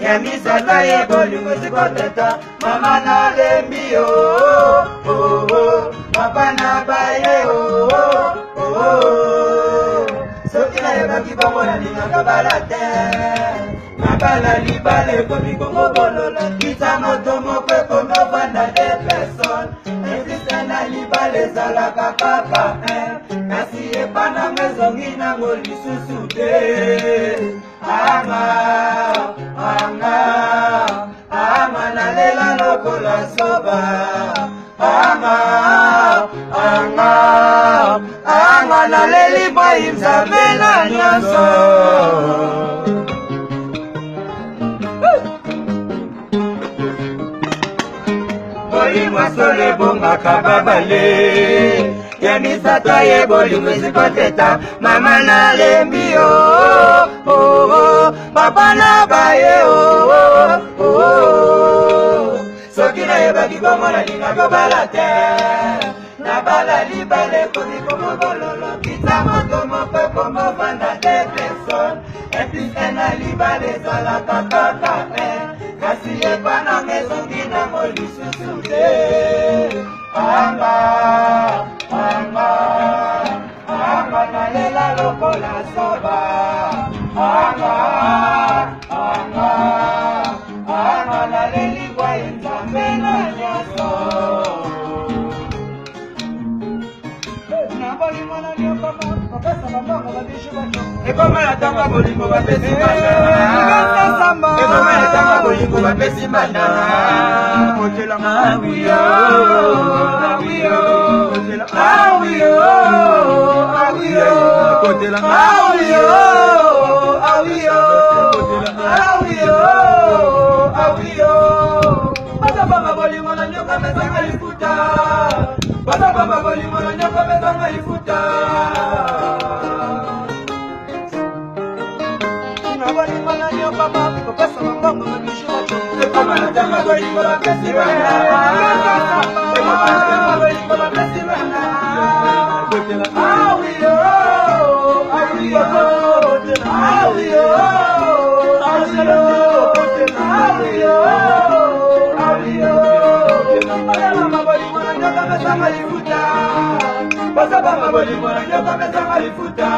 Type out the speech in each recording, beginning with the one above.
Yamisata ye bolingo sikoteta mama na lembi papa na baye soki na yebaki bongo na lingaka balate nabala libale komi kongo bololo kita moto moko ekomofanda de personne existe na libale ezalaka kaka kasi epananga ezongi nango lisusu te Anga nalela lokola soba Anga naleli boyi nzambe na nyonso Boyi mwasole bongaka babale Yamisata ye bolingo sikoteta mama na lembi papa na baye soki na yebaki bongo na lingaka balate nabala libale komi komo bololo kita moto moko ekomofanda de personne eplise na libale ezalaka kaka kasi epananga ezongi nango lisusu te Anga nalela lokola soba Anga naleli kwa nzambe na nyonso Nabolingo na nyokoma Kopesa mambongo babishu bacho Ekoma na tanga bolingo bapesi mana Ekoma na tanga bolingo bapesi mana Kotela awiyo Kotela Baba bolingo na nyoka mezanga lifuta Baba bolingo na nyoka mezanga lifuta Na bolingo na nyoka mama Kopesa mambongo mabishu wacho Ekoma na tanga bolingo bapesi mana Ekoma na tanga bolingo bapesi mana Baba bolingo na nyoka mezanga lifuta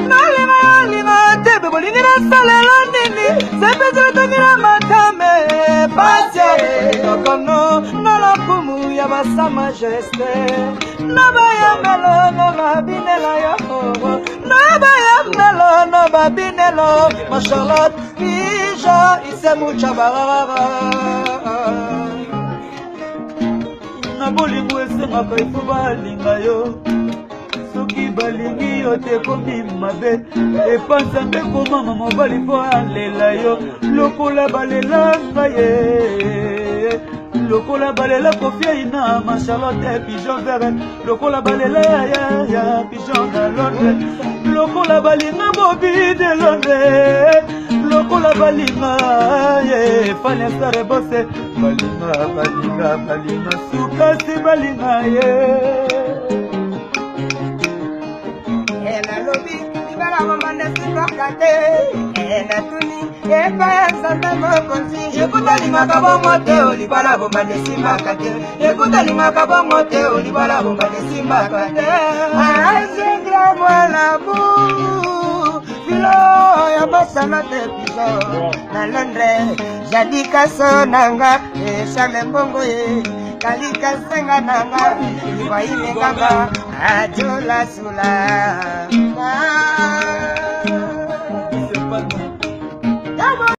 Nalima tebe bolingi na salela nini sepezela tokila matame pasie tokono na lokumu ya basa majeste na bayambelo na babinela yo na bayambelo na babinelo ma Charlotte Pija ise mucha barara na bolingo esengaka ifo balinga yo soki balingi yo te komi mabe epanzambe komama mobali mpo alela yo lokola balelanga ye lokola balela kofiai na ma Charlotte pigeon vert lokola balela ya pigeon na Londres lokola balinga bobi de Londres lokola balinga ye fanya sare bose balinga sukasi balinga ye nalobi libala bomande sikokate natuni epa nzambe mokonzi ekutalingaka bongo te olibala bomande simbaka te ekutalingaka bongo te olibala bomande simbaka te azingra mwana bu filo ya basana te piso na Londres jadika so nanga eshame mbongo ye kalika senga nanga iwaile kanga ajola sula